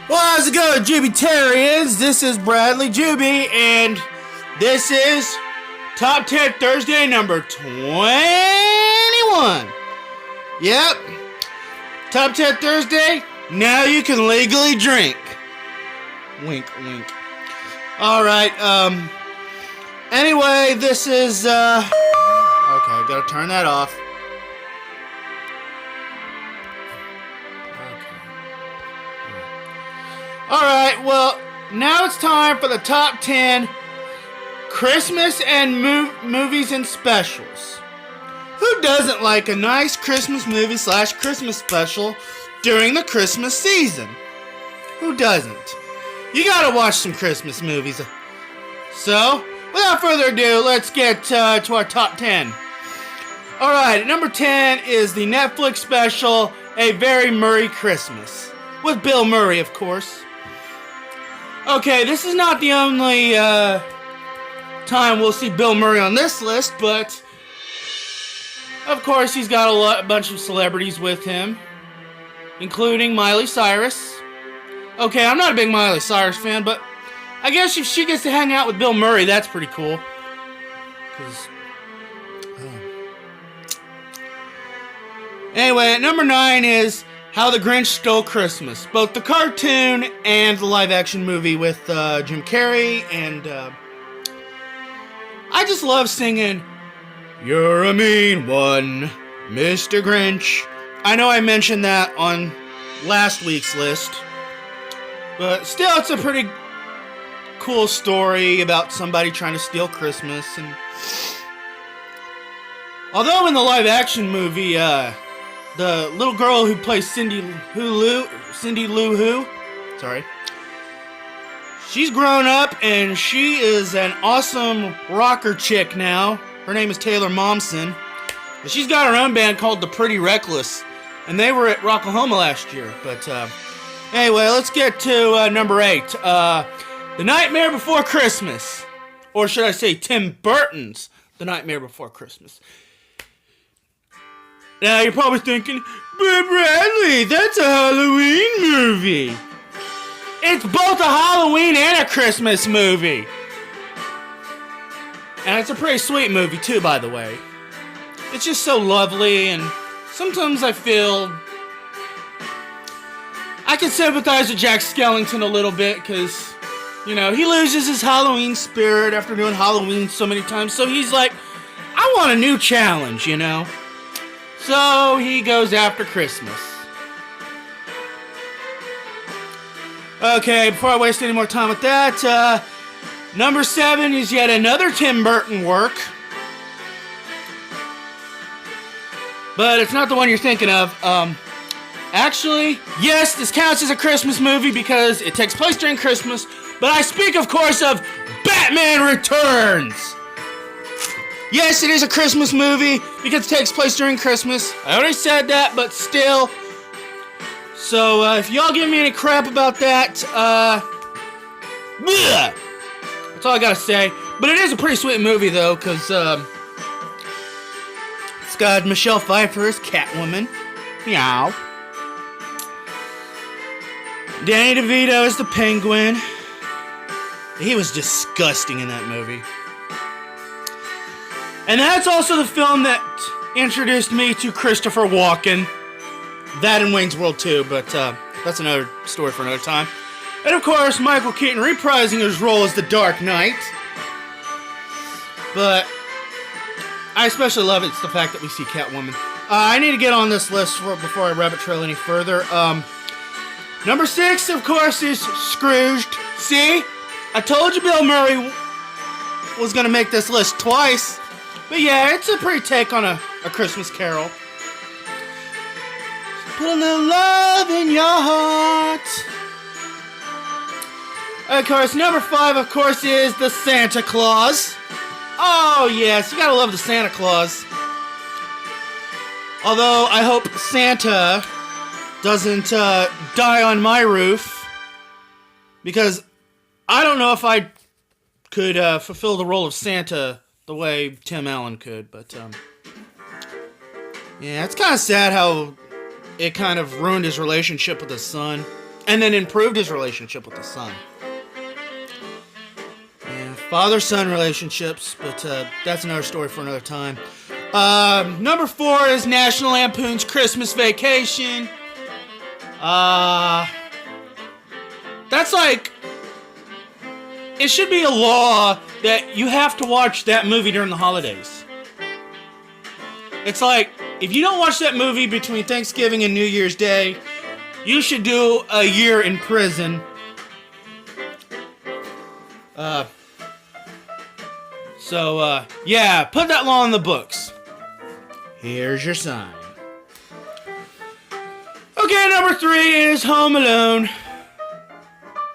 Well, how's it going, Jubitarians? This is Bradley Juby, and this is Top 10 Thursday number 21. Yep, Top 10 Thursday, now you can legally drink. Wink, wink. Alright, anyway, this is, okay, gotta turn that off. Alright, well, now it's time for the top 10 Christmas and movies and specials. Who doesn't like a nice Christmas movie / Christmas special during the Christmas season? Who doesn't? You gotta watch some Christmas movies. So, without further ado, let's get to our top 10. Alright, at number 10 is the Netflix special, A Very Murray Christmas. With Bill Murray, of course. Okay, this is not the only time we'll see Bill Murray on this list, but of course he's got a bunch of celebrities with him, including Miley Cyrus. Okay, I'm not a big Miley Cyrus fan, but I guess if she gets to hang out with Bill Murray, that's pretty cool. Anyway, at number 9 is How the Grinch Stole Christmas. Both the cartoon and the live-action movie with Jim Carrey, and I just love singing, "You're a mean one, Mr. Grinch." I know I mentioned that on last week's list, but still it's a pretty cool story about somebody trying to steal Christmas. And although in the live-action movie, the little girl who plays Cindy Lou Who, she's grown up and she is an awesome rocker chick now. Her name is Taylor Momsen. And she's got her own band called The Pretty Reckless, and they were at Rocklahoma last year. But anyway, let's get to number 8. The Nightmare Before Christmas. Or should I say Tim Burton's The Nightmare Before Christmas. Now you're probably thinking, but Bradley, that's a Halloween movie. It's both a Halloween and a Christmas movie. And it's a pretty sweet movie too, by the way. It's just so lovely, and sometimes I feel I can sympathize with Jack Skellington a little bit, because, you know, he loses his Halloween spirit after doing Halloween so many times, so he's like, I want a new challenge, you know? So he goes after Christmas. Okay, before I waste any more time with that, number 7 is yet another Tim Burton work. But it's not the one you're thinking of. Actually, yes, this counts as a Christmas movie because it takes place during Christmas, but I speak, of course, of Batman Returns. Yes, it is a Christmas movie because it takes place during Christmas. I already said that, but still. So, if y'all give me any crap about that, bleh, that's all I gotta say. But it is a pretty sweet movie, though, because it's got Michelle Pfeiffer as Catwoman. Meow. Danny DeVito as the Penguin. He was disgusting in that movie. And that's also the film that introduced me to Christopher Walken. That and Wayne's World 2, but that's another story for another time. And of course, Michael Keaton reprising his role as the Dark Knight. But I especially love it's the fact that we see Catwoman. I need to get on this list before I rabbit trail any further. Number 6, of course, is Scrooged. See? I told you Bill Murray was going to make this list twice. But yeah, it's a pretty take on a Christmas Carol. Put the love in your heart. Of course, number 5, of course, is the Santa Claus. Oh yes, you gotta love the Santa Claus. Although, I hope Santa doesn't die on my roof. Because I don't know if I could fulfill the role of Santa the way Tim Allen could, but yeah, it's kind of sad how it kind of ruined his relationship with his son. and then improved his relationship with the son. And father-son relationships, but that's another story for another time. Number 4 is National Lampoon's Christmas Vacation. That's like, it should be a law that you have to watch that movie during the holidays. It's like, if you don't watch that movie between Thanksgiving and New Year's Day, you should do a year in prison. Yeah, put that law in the books. Here's your sign. Okay, number 3 is Home Alone.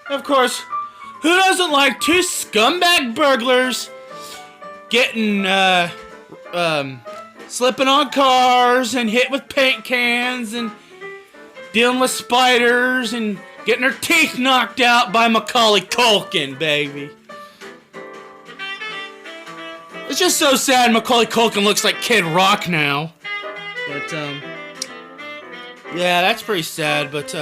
Of course, who doesn't like 2 scumbag burglars getting, slipping on cars and hit with paint cans and dealing with spiders and getting their teeth knocked out by Macaulay Culkin, baby. It's just so sad Macaulay Culkin looks like Kid Rock now. But, yeah, that's pretty sad, but,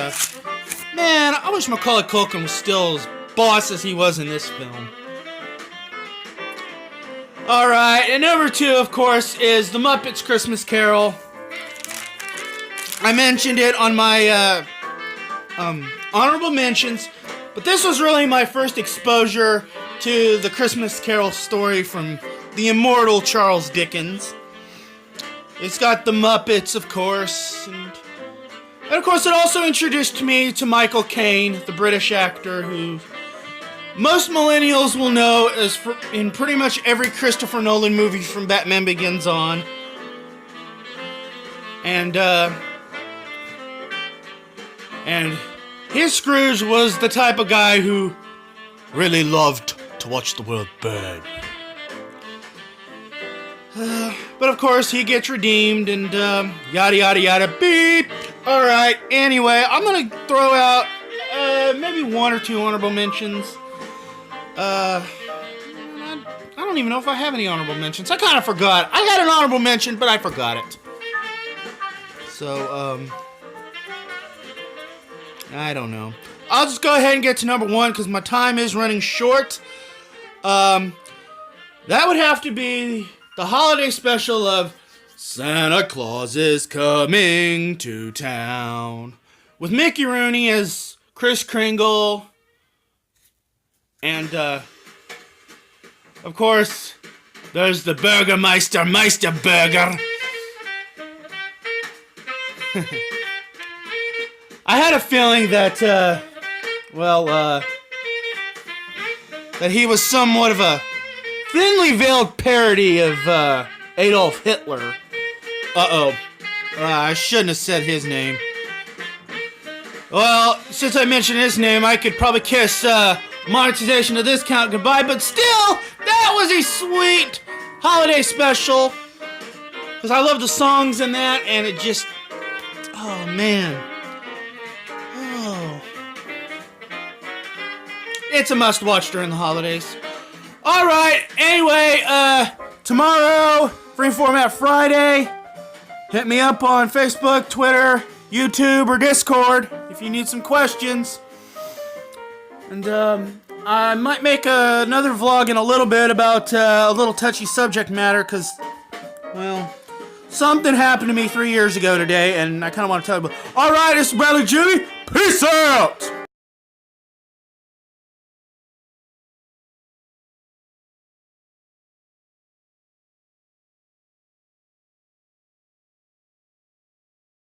man, I wish Macaulay Culkin was still as boss as he was in this film. Alright, and number 2, of course, is The Muppets Christmas Carol. I mentioned it on my, honorable mentions, but this was really my first exposure to the Christmas Carol story from the immortal Charles Dickens. It's got the Muppets, of course, and of course it also introduced me to Michael Caine, the British actor who most millennials will know as in pretty much every Christopher Nolan movie from Batman Begins on. And his Scrooge was the type of guy who really loved to watch the world burn. But of course, he gets redeemed and yada yada yada beep. Alright, anyway, I'm gonna throw out maybe 1 or 2 honorable mentions. I don't even know if I have any honorable mentions. I kind of forgot. I had an honorable mention, but I forgot it. So, I don't know. I'll just go ahead and get to number 1 because my time is running short. That would have to be the holiday special of Santa Claus is Coming to Town, with Mickey Rooney as Kris Kringle, and, of course, there's the Burgermeister Meisterburger. I had a feeling that, that he was somewhat of a thinly veiled parody of, Adolf Hitler. I shouldn't have said his name. Well, since I mentioned his name, I could probably kiss, monetization of this count goodbye, but still, that was a sweet holiday special. Because I love the songs in that, and it just, oh man. Oh. It's a must watch during the holidays. Alright, anyway, tomorrow, Free Format Friday. Hit me up on Facebook, Twitter, YouTube, or Discord if you need some questions. And, I might make another vlog in a little bit about a little touchy subject matter, because, well, something happened to me 3 years ago today, and I kind of want to tell you about it. Alright, this is Bradley Judy. Peace out!